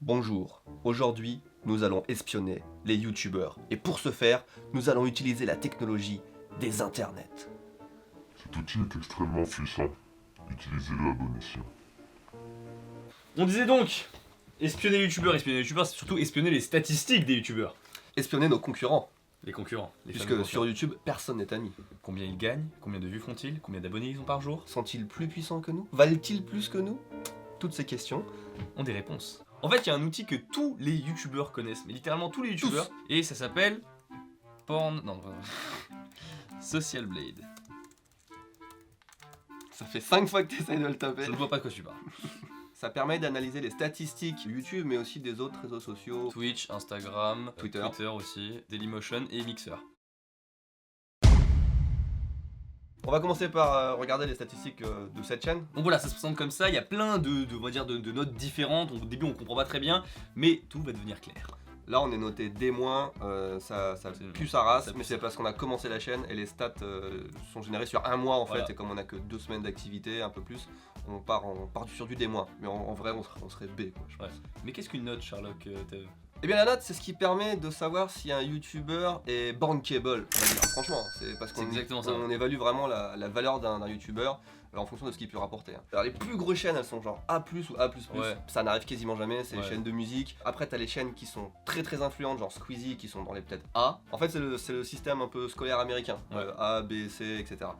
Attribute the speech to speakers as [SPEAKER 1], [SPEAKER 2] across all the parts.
[SPEAKER 1] Bonjour, aujourd'hui nous allons espionner les youtubeurs et pour ce faire, nous allons utiliser la technologie des internets.
[SPEAKER 2] Cet outil est extrêmement puissant. Utilisez-le à bon escient.
[SPEAKER 3] On disait donc, espionner les youtubeurs, c'est surtout espionner les statistiques des youtubeurs.
[SPEAKER 1] Espionner nos concurrents,
[SPEAKER 3] Les concurrents, les fameux
[SPEAKER 1] puisque
[SPEAKER 3] concurrents.
[SPEAKER 1] sur YouTube, personne n'est ami.
[SPEAKER 3] Combien ils gagnent, combien de vues font-ils, combien d'abonnés ils ont par jour.
[SPEAKER 1] Sont-ils plus puissants que nous? Valent-ils plus que nous? Toutes ces questions.
[SPEAKER 3] Ont des réponses. En fait, il y a un outil que tous les youtubeurs connaissent, mais littéralement tous les youtubeurs, et ça s'appelle Porn... Non, pardon. Social Blade.
[SPEAKER 1] Ça fait 5 fois que tu essayes de le taper.
[SPEAKER 3] Je ne vois pas de quoi tu parles.
[SPEAKER 1] Ça permet d'analyser les statistiques YouTube, mais aussi des autres réseaux sociaux.
[SPEAKER 3] Twitch, Instagram,
[SPEAKER 1] Twitter.
[SPEAKER 3] aussi, Dailymotion et Mixer.
[SPEAKER 1] On va commencer par regarder les statistiques de cette chaîne.
[SPEAKER 3] Donc voilà, ça se présente comme ça, il y a plein on va dire de notes différentes, donc au début on comprend pas très bien, mais tout va devenir clair.
[SPEAKER 1] Là on est noté D-, ça pue sa race, mais c'est parce qu'on a commencé la chaîne et les stats sont générées sur un mois en fait,
[SPEAKER 3] Voilà.
[SPEAKER 1] et comme on a que 2 semaines d'activité, un peu plus, on part sur du D-, mais en vrai on serait B quoi, je pense.
[SPEAKER 3] Ouais. Mais qu'est-ce qu'une note, Sherlock
[SPEAKER 1] Eh bien la note c'est ce qui permet de savoir si un youtubeur est bankable, on va dire. Franchement, c'est parce
[SPEAKER 3] C'est
[SPEAKER 1] qu'on
[SPEAKER 3] exactement ça.
[SPEAKER 1] on évalue vraiment la valeur d'un youtubeur en fonction de ce qu'il peut rapporter. Alors les plus grosses chaînes elles sont genre A+, ou A++,
[SPEAKER 3] Ouais.
[SPEAKER 1] ça n'arrive quasiment jamais, c'est les
[SPEAKER 3] Ouais.
[SPEAKER 1] chaînes de musique. Après t'as les chaînes qui sont très influentes, genre Squeezie, qui sont dans les peut-être A. En fait c'est le système un peu scolaire américain,
[SPEAKER 3] Ouais.
[SPEAKER 1] A, B, C, etc.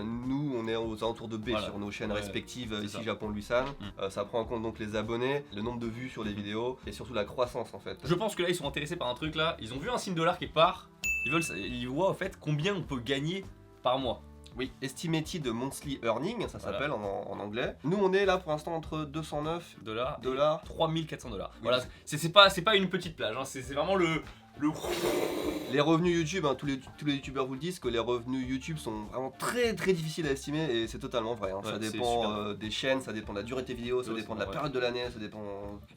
[SPEAKER 1] Nous on est aux alentours de B
[SPEAKER 3] Voilà.
[SPEAKER 1] sur nos chaînes
[SPEAKER 3] Ouais,
[SPEAKER 1] respectives,
[SPEAKER 3] c'est
[SPEAKER 1] ici
[SPEAKER 3] ça.
[SPEAKER 1] Japon Luisan. Ça prend en compte donc les abonnés, le nombre de vues sur les vidéos, et surtout la croissance en fait.
[SPEAKER 3] Je pense que là ils sont intéressés par un truc là, ils ont vu un signe dollar quelque part, ils voient en fait combien on peut gagner par mois.
[SPEAKER 1] Oui, Estimated Monthly Earning, ça
[SPEAKER 3] Voilà.
[SPEAKER 1] s'appelle en anglais. Nous, on est là pour l'instant entre 209
[SPEAKER 3] Dollars.
[SPEAKER 1] dollars.
[SPEAKER 3] 3400 $.
[SPEAKER 1] Oui.
[SPEAKER 3] Voilà, c'est pas une petite plage, hein. C'est vraiment le.
[SPEAKER 1] Les revenus YouTube, hein, tous les youtubeurs vous le disent, que les revenus YouTube sont vraiment très difficiles à estimer et c'est totalement vrai. Hein.
[SPEAKER 3] Ouais,
[SPEAKER 1] Ça
[SPEAKER 3] c'est
[SPEAKER 1] dépend
[SPEAKER 3] super.
[SPEAKER 1] des chaînes, ça dépend de la durée de tes vidéos, ça
[SPEAKER 3] Ouais,
[SPEAKER 1] dépend de la
[SPEAKER 3] ouais.
[SPEAKER 1] période de l'année, ça dépend.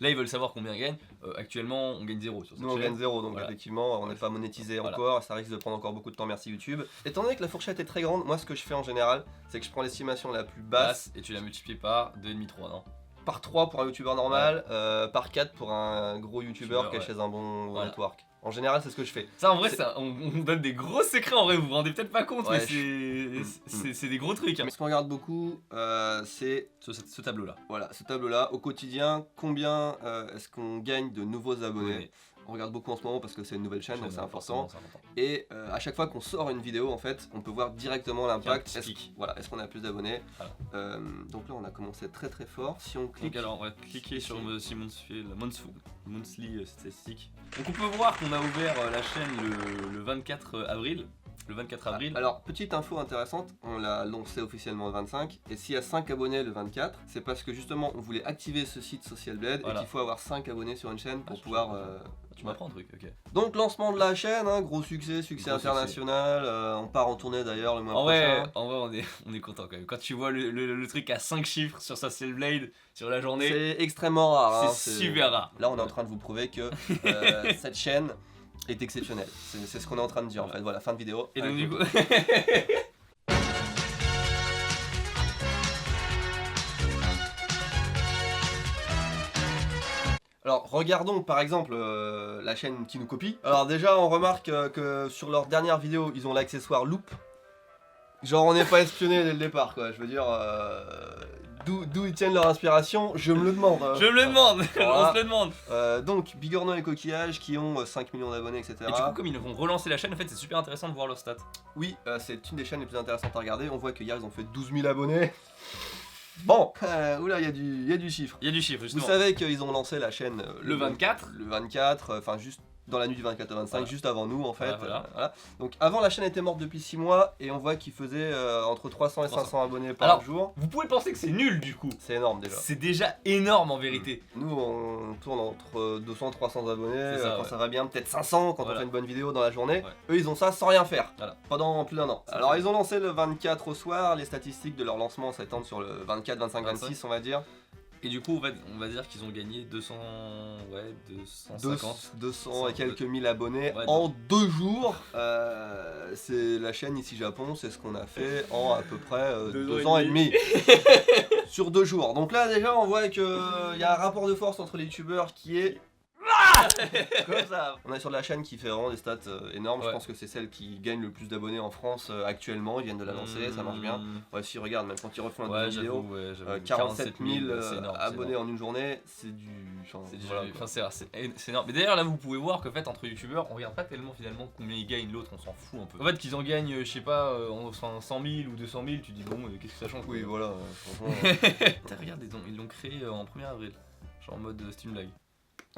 [SPEAKER 3] Là ils veulent savoir combien ils gagnent. Actuellement on gagne 0 sur cette
[SPEAKER 1] Nous on
[SPEAKER 3] chaîne.
[SPEAKER 1] gagne 0, donc
[SPEAKER 3] Voilà.
[SPEAKER 1] effectivement on n'est pas monétisé
[SPEAKER 3] Voilà.
[SPEAKER 1] encore, ça risque de prendre encore beaucoup de temps, merci YouTube. Étant donné que la fourchette est très grande, moi ce que je fais en général, c'est que je prends l'estimation la plus basse
[SPEAKER 3] Et tu l'as multiplié par 2,5-3, non?
[SPEAKER 1] par 3 pour un youtubeur normal, par 4 pour un gros youtubeur qui est
[SPEAKER 3] Ouais.
[SPEAKER 1] chez un bon
[SPEAKER 3] Voilà.
[SPEAKER 1] network. En général c'est ce que je fais.
[SPEAKER 3] Ça en vrai,
[SPEAKER 1] C'est-
[SPEAKER 3] on donne des gros secrets en vrai, vous vous rendez peut-être pas compte,
[SPEAKER 1] Ouais,
[SPEAKER 3] mais c'est des gros trucs. Hein.
[SPEAKER 1] Mais ce qu'on regarde beaucoup, c'est
[SPEAKER 3] Ce tableau là.
[SPEAKER 1] voilà, ce tableau-là, au quotidien, combien est-ce qu'on gagne de nouveaux abonnés. On regarde beaucoup en ce moment parce que c'est une nouvelle chaîne, donc c'est important. Et à chaque fois qu'on sort une vidéo, en fait, on peut voir directement l'impact.
[SPEAKER 3] petit pic.
[SPEAKER 1] Est-ce qu'on a plus d'abonnés?
[SPEAKER 3] Voilà.
[SPEAKER 1] Donc là, on a commencé très fort. Si on clique,
[SPEAKER 3] Donc alors on va cliquer sur la monthly statistique. Donc on peut voir qu'on a ouvert la chaîne le 24 avril. Le 24 avril.
[SPEAKER 1] alors petite info intéressante, on l'a lancé officiellement le 25. Et s'il y a 5 abonnés le 24, c'est parce que justement, on voulait activer ce site Social Blade
[SPEAKER 3] Voilà.
[SPEAKER 1] et qu'il faut avoir 5 abonnés sur une chaîne pour
[SPEAKER 3] je
[SPEAKER 1] pouvoir.
[SPEAKER 3] Tu m'apprends un truc, ok.
[SPEAKER 1] Donc lancement de la chaîne, hein, gros succès
[SPEAKER 3] Gros
[SPEAKER 1] international, on part en tournée d'ailleurs le mois
[SPEAKER 3] En
[SPEAKER 1] prochain.
[SPEAKER 3] vrai, on est content quand même. Quand tu vois le truc à 5 chiffres sur Social Blade sur la journée,
[SPEAKER 1] C'est extrêmement rare. hein,
[SPEAKER 3] c'est super rare.
[SPEAKER 1] Là on est en train de vous prouver que cette chaîne est exceptionnelle. C'est ce qu'on est en train de dire en fait. Voilà, fin de vidéo.
[SPEAKER 3] Et donc
[SPEAKER 1] Allez,
[SPEAKER 3] du coup.
[SPEAKER 1] Alors regardons par exemple la chaîne qui nous copie. Alors déjà on remarque que sur leur dernière vidéo ils ont l'accessoire loop. Genre on n'est pas espionné dès le départ quoi, je veux dire d'où ils tiennent leur inspiration, je me le demande. hein.
[SPEAKER 3] Je me le demande,
[SPEAKER 1] Voilà.
[SPEAKER 3] on se le demande.
[SPEAKER 1] Donc Bigorneau et Coquillage qui ont 5 millions d'abonnés etc.
[SPEAKER 3] Et du coup, comme ils vont relancer la chaîne, en fait, c'est super intéressant de voir leurs stats.
[SPEAKER 1] Oui, c'est une des chaînes les plus intéressantes à regarder, on voit qu'hier ils ont fait 12 000 abonnés. Bon, oula il y a du chiffre.
[SPEAKER 3] Il y a du chiffre,
[SPEAKER 1] Vous
[SPEAKER 3] justement.
[SPEAKER 1] savez qu'ils ont lancé la chaîne
[SPEAKER 3] Le 24.
[SPEAKER 1] le 24, enfin juste dans la nuit du 24 au 25,
[SPEAKER 3] Voilà.
[SPEAKER 1] juste avant nous en fait.
[SPEAKER 3] Voilà.
[SPEAKER 1] Voilà. Donc avant la chaîne était morte depuis 6 mois et on voit qu'ils faisaient entre 300 et 500 abonnés par
[SPEAKER 3] Alors,
[SPEAKER 1] jour.
[SPEAKER 3] Vous pouvez penser que c'est nul du coup.
[SPEAKER 1] C'est énorme déjà.
[SPEAKER 3] C'est déjà énorme en vérité.
[SPEAKER 1] Nous on tourne entre 200 et 300 abonnés,
[SPEAKER 3] C'est ça,
[SPEAKER 1] quand
[SPEAKER 3] ouais.
[SPEAKER 1] ça va bien, peut-être 500 quand
[SPEAKER 3] Voilà.
[SPEAKER 1] on fait une bonne vidéo dans la journée.
[SPEAKER 3] Ouais.
[SPEAKER 1] Eux ils ont ça sans rien faire,
[SPEAKER 3] Voilà.
[SPEAKER 1] pendant plus d'un an.
[SPEAKER 3] Ça,
[SPEAKER 1] Alors
[SPEAKER 3] c'est-
[SPEAKER 1] ils ont lancé le 24 au soir, les statistiques de leur lancement s'étendent sur le 24, 25, 26 on va dire.
[SPEAKER 3] Et du coup, en fait, on va dire qu'ils ont gagné 200. Ouais, 250.
[SPEAKER 1] 200 et quelques mille abonnés
[SPEAKER 3] Ouais,
[SPEAKER 1] en 2 jours. C'est la chaîne ici Japon, c'est ce qu'on a fait en à peu près 2 ans et demi. sur 2 jours. Donc là déjà on voit qu'il y a un rapport de force entre les youtubeurs qui est... Comme ça. On est sur la chaîne qui fait vraiment des stats énormes.
[SPEAKER 3] Ouais.
[SPEAKER 1] Je pense que c'est celle qui gagne le plus d'abonnés en France actuellement. Ils viennent de la lancer, ça marche bien. Ouais, si regarde, même quand ils refont la deuxième vidéo,
[SPEAKER 3] j'avoue.
[SPEAKER 1] 47 000
[SPEAKER 3] c'est énorme,
[SPEAKER 1] abonnés en une journée, c'est du...
[SPEAKER 3] c'est
[SPEAKER 1] voilà,
[SPEAKER 3] du-
[SPEAKER 1] quoi.
[SPEAKER 3] enfin, c'est énorme. Mais d'ailleurs, là, vous pouvez voir qu'en fait, entre youtubeurs, on regarde pas tellement finalement combien ils gagnent l'autre, on s'en fout un peu. En fait, qu'ils en gagnent, je sais pas, 100 000 ou 200 000, tu dis bon, qu'est-ce que ça change
[SPEAKER 1] Oui,
[SPEAKER 3] quoi.
[SPEAKER 1] voilà, franchement.
[SPEAKER 3] Putain, regarde, ils l'ont créé en 1er avril, genre en mode Steam Lag.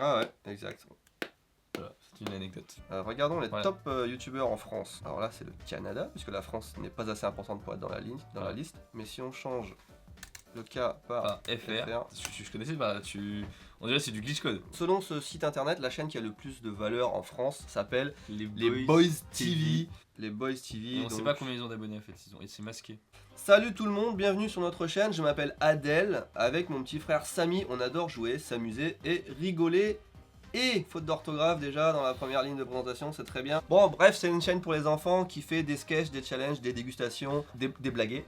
[SPEAKER 1] Ah ouais, exact.
[SPEAKER 3] Voilà, c'est une anecdote.
[SPEAKER 1] Regardons les
[SPEAKER 3] Voilà.
[SPEAKER 1] top youtubeurs en France. Alors là, c'est le Canada, puisque la France n'est pas assez importante pour être dans la
[SPEAKER 3] Ouais.
[SPEAKER 1] liste. Mais si on change le cas par
[SPEAKER 3] Ah, FR. Je connaissais pas, on dirait que c'est du glitch code.
[SPEAKER 1] Selon ce site internet, la chaîne qui a le plus de valeur en France s'appelle
[SPEAKER 3] Les
[SPEAKER 1] Boys TV. Les Boys TV.
[SPEAKER 3] Et on sait
[SPEAKER 1] donc-
[SPEAKER 3] pas combien ils ont d'abonnés en fait, c'est masqué.
[SPEAKER 1] Salut tout le monde, bienvenue sur notre chaîne. Je m'appelle Adèle. Avec mon petit frère Samy, on adore jouer, s'amuser et rigoler. Et faute d'orthographe déjà dans la première ligne de présentation, c'est très bien. Bon, bref, c'est une chaîne pour les enfants qui fait des sketchs, des challenges, des dégustations, des blagués.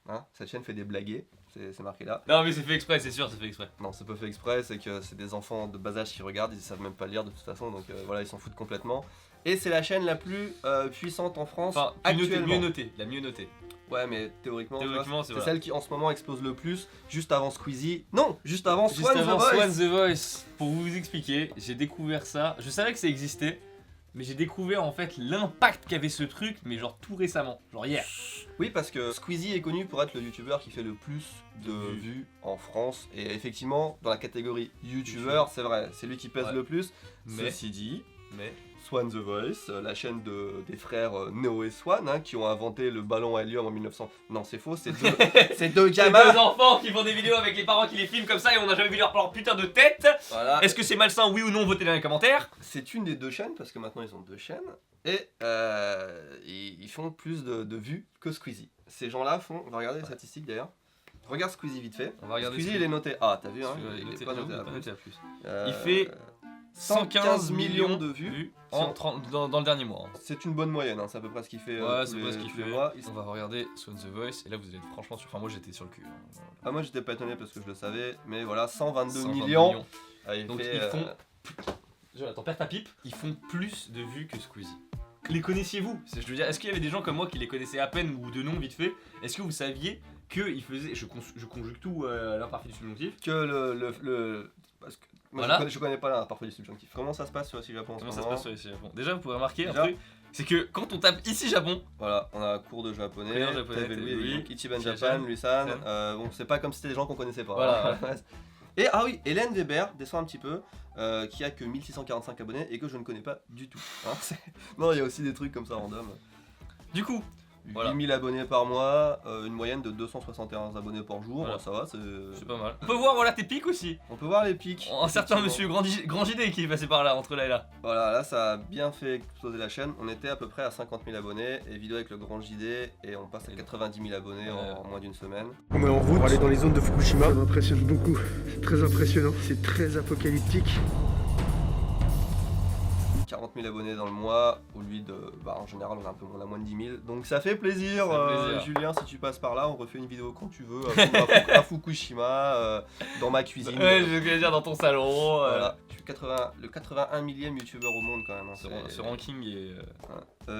[SPEAKER 1] Hein, cette chaîne fait des blagués, c'est marqué là.
[SPEAKER 3] Non mais c'est fait exprès, c'est sûr, c'est fait exprès.
[SPEAKER 1] Non, c'est pas fait exprès, c'est que c'est des enfants de bas âge qui regardent, ils savent même pas lire de toute façon, donc voilà, ils s'en foutent complètement. Et c'est la chaîne la plus puissante en France
[SPEAKER 3] Enfin,
[SPEAKER 1] actuellement.
[SPEAKER 3] la mieux notée.
[SPEAKER 1] Ouais, mais théoriquement, tu vois,
[SPEAKER 3] Théoriquement,
[SPEAKER 1] c'est
[SPEAKER 3] c'est
[SPEAKER 1] celle qui en ce moment explose le plus, juste avant Squeezie. Non, juste avant
[SPEAKER 3] Juste
[SPEAKER 1] Swan
[SPEAKER 3] avant
[SPEAKER 1] the Voice.
[SPEAKER 3] Swan the Voice, pour vous expliquer, j'ai découvert ça. Je savais que ça existait, mais j'ai découvert en fait l'impact qu'avait ce truc, mais genre tout récemment, genre hier.
[SPEAKER 1] Oui, parce que Squeezie est connu pour être le youtubeur qui fait le plus de vues en France. Et effectivement, dans la catégorie youtubeur, c'est vrai, c'est lui qui pèse
[SPEAKER 3] Ouais.
[SPEAKER 1] le plus.
[SPEAKER 3] Mais-
[SPEAKER 1] Ceci dit,
[SPEAKER 3] Mais
[SPEAKER 1] Swan the Voice, la chaîne des frères Neo et Swan, hein, qui ont inventé le ballon à hélium en 1900. Non, c'est faux, c'est deux, c'est deux
[SPEAKER 3] il y
[SPEAKER 1] gamins.
[SPEAKER 3] a deux enfants qui font des vidéos avec les parents qui les filment comme ça et on n'a jamais vu leur putain de tête.
[SPEAKER 1] Voilà.
[SPEAKER 3] Est-ce que c'est malsain, oui ou non? Votez dans les commentaires.
[SPEAKER 1] C'est une des deux chaînes, parce que maintenant ils ont deux chaînes, et ils font plus de vues que Squeezie. Ces gens-là font, on va regarder les statistiques d'ailleurs. Regarde Squeezie vite fait.
[SPEAKER 3] On va regarder.
[SPEAKER 1] Squeezie il est noté A, t'as vu hein,
[SPEAKER 3] Celui-là,
[SPEAKER 1] il
[SPEAKER 3] noté-
[SPEAKER 1] est pas
[SPEAKER 3] j'avoue,
[SPEAKER 1] noté
[SPEAKER 3] il est
[SPEAKER 1] A+.
[SPEAKER 3] pas noté à plus.
[SPEAKER 1] Euh,
[SPEAKER 3] Il fait 115 millions
[SPEAKER 1] de vues.
[SPEAKER 3] en 30 dans le dernier mois. hein.
[SPEAKER 1] C'est une bonne moyenne, hein, c'est à peu près ce qu'il fait
[SPEAKER 3] Ouais,
[SPEAKER 1] tous
[SPEAKER 3] c'est
[SPEAKER 1] les,
[SPEAKER 3] pas ce qu'il
[SPEAKER 1] tous les
[SPEAKER 3] fait.
[SPEAKER 1] mois.
[SPEAKER 3] On va regarder Swan the Voice et là vous allez être franchement sur. Enfin, moi j'étais sur le cul. hein.
[SPEAKER 1] Ah, moi j'étais pas étonné parce que je le savais, mais voilà, 122
[SPEAKER 3] 120
[SPEAKER 1] millions. Ah, il
[SPEAKER 3] Donc
[SPEAKER 1] fait,
[SPEAKER 3] ils font. Attends, perds ta pipe. Ils font plus de vues que Squeezie. Les connaissiez-vous? Je veux dire, est-ce qu'il y avait des gens comme moi qui les connaissaient à peine ou de nom vite fait? Est-ce que vous saviez qu'ils faisaient. Je conjugue tout à l'imparfait du subjonctif.
[SPEAKER 1] que parce que moi,
[SPEAKER 3] Voilà.
[SPEAKER 1] je connais pas la parfois du subjonctif. Comment ça se passe sur le site Japon en ce
[SPEAKER 3] Comment ça se
[SPEAKER 1] moment
[SPEAKER 3] passe sur les Japon? Déjà, vous pouvez remarquer
[SPEAKER 1] Déjà.
[SPEAKER 3] un truc, c'est que quand on tape ici Japon,
[SPEAKER 1] Voilà, on a un cours de japonais,
[SPEAKER 3] Cours de japonais,
[SPEAKER 1] Teve Lui,
[SPEAKER 3] oui,
[SPEAKER 1] Ichiban
[SPEAKER 3] Ichiban,
[SPEAKER 1] Japan, Luisan,
[SPEAKER 3] Luisan.
[SPEAKER 1] bon c'est pas comme si c'était des gens qu'on connaissait pas.
[SPEAKER 3] Voilà.
[SPEAKER 1] Et ah oui, Hélène Weber descend un petit peu, qui a que 1645 abonnés et que je ne connais pas du tout. hein, non, il y a aussi des trucs comme ça random.
[SPEAKER 3] du coup, Voilà.
[SPEAKER 1] 8000 abonnés par mois, une moyenne de 261 abonnés par jour,
[SPEAKER 3] Voilà.
[SPEAKER 1] ça va,
[SPEAKER 3] c'est pas mal. On peut voir voilà tes pics aussi.
[SPEAKER 1] On peut voir les pics.
[SPEAKER 3] Un certain
[SPEAKER 1] effectivement.
[SPEAKER 3] monsieur Grand JD qui est passé par là, entre là et là.
[SPEAKER 1] Voilà, là ça a bien fait exploser la chaîne. On était à peu près à 50 000 abonnés et vidéo avec le grand JD et on passe à 90 000 abonnés en moins d'une semaine.
[SPEAKER 4] On est en route pour aller dans les zones de Fukushima. Ça m'impressionne beaucoup. C'est très impressionnant. C'est très apocalyptique.
[SPEAKER 1] 40 000 abonnés dans le mois, au lieu de. Bah, en général, on a moins de 10 000. Donc ça fait plaisir,
[SPEAKER 3] Ça fait plaisir.
[SPEAKER 1] Julien, si tu passes par là, on refait une vidéo quand tu veux, à Fukushima, dans ma cuisine.
[SPEAKER 3] Ouais, je voulais dire dans ton salon.
[SPEAKER 1] Voilà. Je suis le 81 millième youtubeur au monde quand même. hein,
[SPEAKER 3] Ce ranking est.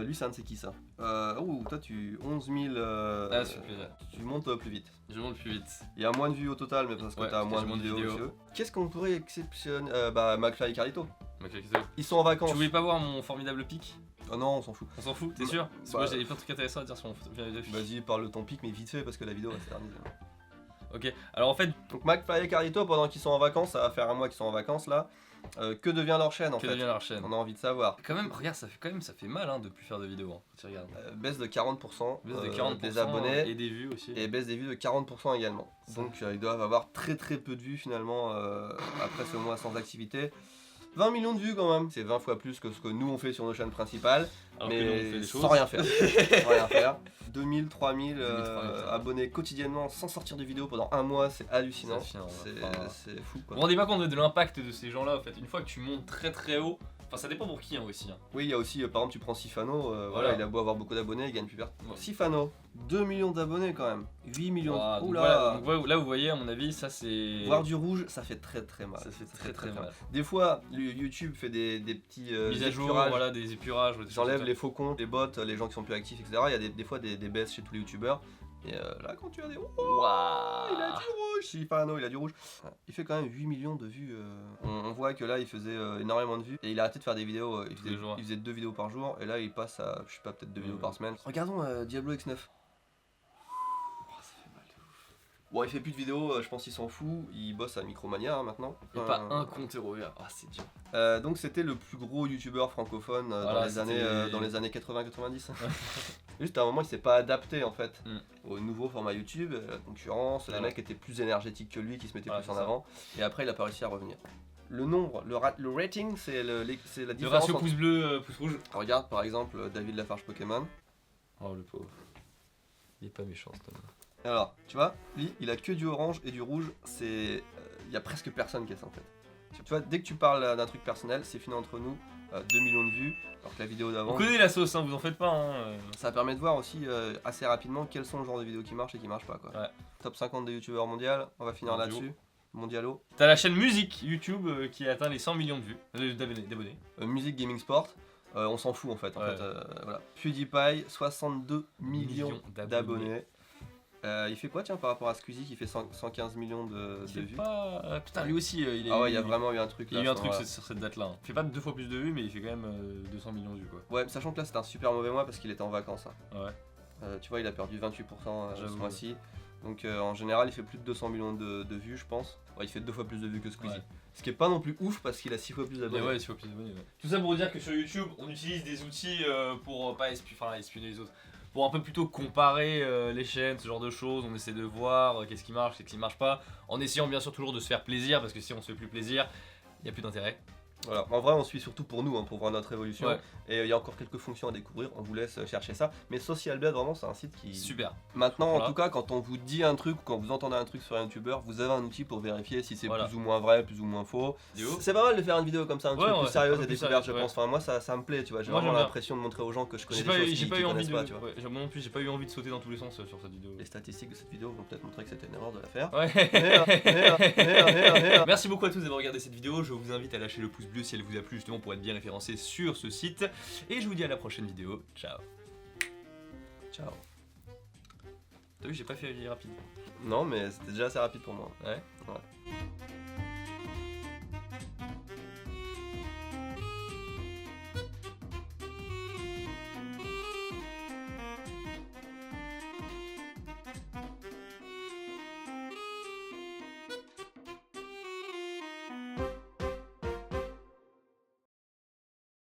[SPEAKER 1] Lui, ça c'est qui ça toi, tu. 11 000.
[SPEAKER 3] Ah, ça fait plaisir.
[SPEAKER 1] Tu montes plus vite.
[SPEAKER 3] Je monte plus vite.
[SPEAKER 1] Il y a moins de vues au total, mais parce que
[SPEAKER 3] Ouais,
[SPEAKER 1] t'as
[SPEAKER 3] parce que
[SPEAKER 1] moins
[SPEAKER 3] j'ai
[SPEAKER 1] de
[SPEAKER 3] moins de
[SPEAKER 1] vidéos.
[SPEAKER 3] vidéos.
[SPEAKER 1] monsieur. Qu'est-ce qu'on pourrait exceptionner McFly et Carlito.
[SPEAKER 3] Tu
[SPEAKER 1] Ils sont en vacances.
[SPEAKER 3] voulais pas voir mon formidable pic?
[SPEAKER 1] Oh non, on s'en fout.
[SPEAKER 3] On s'en fout, t'es
[SPEAKER 1] Bah,
[SPEAKER 3] sûr? Parce que
[SPEAKER 1] bah,
[SPEAKER 3] moi j'ai plein de trucs intéressants à dire sur mon
[SPEAKER 1] Vas-y, parle de ton pic, mais vite fait parce que la vidéo va se terminer.
[SPEAKER 3] Ok, alors en fait,
[SPEAKER 1] Donc McFly et Carlito, pendant qu'ils sont en vacances, ça va faire un mois qu'ils sont en vacances là. Que devient leur chaîne en
[SPEAKER 3] que
[SPEAKER 1] fait
[SPEAKER 3] devient leur chaîne?
[SPEAKER 1] On a envie de savoir.
[SPEAKER 3] Quand même, regarde, ça fait mal hein, de plus faire de vidéos. Hein, quand tu regardes.
[SPEAKER 1] Baisse de 40%,
[SPEAKER 3] Baisse de 40%
[SPEAKER 1] des abonnés
[SPEAKER 3] et des vues aussi.
[SPEAKER 1] et baisse des vues de 40% également.
[SPEAKER 3] Ça.
[SPEAKER 1] Donc ils doivent avoir très peu de vues finalement après ce mois sans activité. 20 millions de vues quand même, c'est 20 fois plus que ce que nous on fait sur nos chaînes principales,
[SPEAKER 3] Alors que nous, on fait
[SPEAKER 1] mais
[SPEAKER 3] des choses.
[SPEAKER 1] sans rien faire. Sans rien faire. 2000, 3000
[SPEAKER 3] 2000, 3000,
[SPEAKER 1] abonnés quotidiennement sans sortir de vidéo pendant un mois, c'est hallucinant.
[SPEAKER 3] C'est hallucinant,
[SPEAKER 1] C'est
[SPEAKER 3] enfin,
[SPEAKER 1] c'est fou
[SPEAKER 3] Vous
[SPEAKER 1] quoi.
[SPEAKER 3] vous rendez pas compte de l'impact de ces gens-là en fait. Une fois que tu montes très haut, enfin ça dépend pour qui hein, aussi. Hein.
[SPEAKER 1] Oui, il y a aussi, par exemple, tu prends Sifano,
[SPEAKER 3] Voilà.
[SPEAKER 1] voilà, il a beau avoir beaucoup d'abonnés, il gagne plus vert.
[SPEAKER 3] Ouais.
[SPEAKER 1] Sifano, 2 millions d'abonnés quand même. 8 millions.
[SPEAKER 3] Ouah, donc
[SPEAKER 1] Oula.
[SPEAKER 3] voilà, donc là vous voyez, à mon avis, ça c'est.
[SPEAKER 1] Voir du rouge, ça fait très mal.
[SPEAKER 3] Ça fait très mal.
[SPEAKER 1] Des fois, YouTube fait des petits
[SPEAKER 3] Mise à jour,
[SPEAKER 1] épurages.
[SPEAKER 3] voilà, des épurages. Des
[SPEAKER 1] J'enlève
[SPEAKER 3] choses
[SPEAKER 1] les faux comptes, les bots, les gens qui sont plus actifs, etc. Il y a des fois des baisses chez tous les youtubeurs. Et là, quand tu as des.
[SPEAKER 3] comme ça.
[SPEAKER 1] Il a
[SPEAKER 3] Waouh.
[SPEAKER 1] du rouge. Si, enfin, non, il a du rouge. Il fait quand même 8 millions de vues. On voit que là, il faisait énormément de vues. Et il a arrêté de faire des vidéos.
[SPEAKER 3] Tous les jours.
[SPEAKER 1] Il faisait 2 vidéos par jour. Et là, il passe à, je sais pas, peut-être 2 vidéos par semaine. Regardons Diablo X9. Bon, il fait plus de vidéos, je pense qu'il s'en fout, il bosse à Micromania maintenant.
[SPEAKER 3] Et pas un compte RER. Ah, c'est dur.
[SPEAKER 1] Donc c'était le plus gros youtubeur francophone
[SPEAKER 3] Voilà,
[SPEAKER 1] dans les années 80-90. Juste à un moment il s'est pas adapté en fait
[SPEAKER 3] Mm.
[SPEAKER 1] au nouveau format YouTube, la concurrence, les
[SPEAKER 3] Voilà.
[SPEAKER 1] mecs étaient plus énergétiques que lui, qui se mettaient
[SPEAKER 3] Voilà,
[SPEAKER 1] plus en
[SPEAKER 3] c'est ça.
[SPEAKER 1] avant. Et après il a pas réussi à revenir. Le nombre, le rating c'est c'est la
[SPEAKER 3] Le
[SPEAKER 1] différence.
[SPEAKER 3] ratio pouce bleu, pouce rouge.
[SPEAKER 1] Regarde par exemple David Lafarge Pokémon.
[SPEAKER 3] Oh le pauvre. Il est pas méchant cet homme.
[SPEAKER 1] Alors, tu vois, lui, il a que du orange et du rouge, c'est... Il y a presque personne qui a ça en fait. Tu vois, dès que tu parles d'un truc personnel, c'est fini entre nous, 2 millions de vues, alors que la vidéo
[SPEAKER 3] On
[SPEAKER 1] d'avant...
[SPEAKER 3] connaît la sauce, hein, vous en faites pas. Hein.
[SPEAKER 1] Ça permet de voir aussi assez rapidement quels sont le genre de vidéos qui marchent et qui marchent pas quoi.
[SPEAKER 3] Ouais.
[SPEAKER 1] Top 50 des youtubeurs mondial, on va finir
[SPEAKER 3] Mondiaux.
[SPEAKER 1] là-dessus. Mondialo.
[SPEAKER 3] T'as la chaîne musique YouTube qui a atteint les 100 millions de vues, d'abonnés.
[SPEAKER 1] Musique Gaming Sport, on s'en fout en fait.
[SPEAKER 3] Ouais.
[SPEAKER 1] Voilà. PewDiePie, 62 millions d'abonnés. Il fait quoi tiens par rapport à Squeezie qui fait 115 millions de
[SPEAKER 3] C'est
[SPEAKER 1] vues
[SPEAKER 3] pas. Putain, lui aussi, il a
[SPEAKER 1] Ah ouais,
[SPEAKER 3] eu-
[SPEAKER 1] il y a vraiment eu un truc
[SPEAKER 3] Il y a
[SPEAKER 1] là.
[SPEAKER 3] eu un
[SPEAKER 1] à ce
[SPEAKER 3] truc
[SPEAKER 1] moment-là.
[SPEAKER 3] sur cette date-là. Il fait pas 2 fois plus de vues, mais il fait quand même 200 millions de vues quoi.
[SPEAKER 1] Ouais, sachant que là c'était un super mauvais mois parce qu'il était en vacances. Hein.
[SPEAKER 3] Ouais.
[SPEAKER 1] Tu vois, il a perdu 28% ce
[SPEAKER 3] J'avoue,
[SPEAKER 1] mois-ci. Donc en général, il fait plus de 200 millions de vues, je pense. Ouais, il fait 2 fois plus de vues que Squeezie.
[SPEAKER 3] Ouais.
[SPEAKER 1] Ce qui est pas non plus ouf parce qu'il a 6 fois plus
[SPEAKER 3] Mais
[SPEAKER 1] d'abonnés.
[SPEAKER 3] ouais, 6 fois plus d'abonnés. Ouais. Tout ça pour dire que sur YouTube, on utilise des outils pour pas espionner les autres. Pour un peu plutôt comparer les chaînes, ce genre de choses, on essaie de voir qu'est-ce qui marche, qu'est-ce qui marche pas, en essayant bien sûr toujours de se faire plaisir, parce que si on se fait plus plaisir, il n'y a plus d'intérêt.
[SPEAKER 1] Voilà. En vrai, on suit surtout pour nous, hein, pour voir notre évolution.
[SPEAKER 3] Ouais.
[SPEAKER 1] Et il y a encore quelques fonctions à découvrir, on vous laisse chercher ça. Mais SocialBlade, vraiment, c'est un site qui...
[SPEAKER 3] Super.
[SPEAKER 1] Maintenant,
[SPEAKER 3] Voilà.
[SPEAKER 1] en tout cas, quand on vous dit un truc ou quand vous entendez un truc sur un youtubeur, vous avez un outil pour vérifier si c'est
[SPEAKER 3] Voilà.
[SPEAKER 1] plus ou moins vrai, plus ou moins faux.
[SPEAKER 3] Vidéo.
[SPEAKER 1] C'est pas mal de faire une vidéo comme ça, un
[SPEAKER 3] Ouais,
[SPEAKER 1] truc
[SPEAKER 3] ouais,
[SPEAKER 1] plus sérieux
[SPEAKER 3] un peu
[SPEAKER 1] et
[SPEAKER 3] plus
[SPEAKER 1] découverte, je
[SPEAKER 3] sérieux,
[SPEAKER 1] pense. Enfin, moi, ça me plaît, tu vois. J'ai
[SPEAKER 3] Moi,
[SPEAKER 1] vraiment
[SPEAKER 3] j'aime bien.
[SPEAKER 1] l'impression de montrer aux gens que je connais
[SPEAKER 3] J'ai
[SPEAKER 1] des choses
[SPEAKER 3] pas
[SPEAKER 1] qu'ils
[SPEAKER 3] eu envie
[SPEAKER 1] connaissent
[SPEAKER 3] de.
[SPEAKER 1] pas, tu vois.
[SPEAKER 3] Ouais, moi non plus, j'ai pas eu envie de sauter dans tous les sens sur cette vidéo.
[SPEAKER 1] Les statistiques de cette vidéo vont peut-être montrer que c'était une erreur de la faire.
[SPEAKER 3] Ouais.
[SPEAKER 1] Merde.
[SPEAKER 3] Merci beaucoup à tous d'avoir regardé cette vidéo. Je vous invite à lâcher le pouce bleu si elle vous a plu, justement pour être bien référencé sur ce site. Et je vous dis à la prochaine vidéo. Ciao.
[SPEAKER 1] Ciao.
[SPEAKER 3] T'as vu, j'ai pas fait rapide.
[SPEAKER 1] Non, mais c'était déjà assez rapide pour moi.
[SPEAKER 3] Ouais.
[SPEAKER 1] Ouais.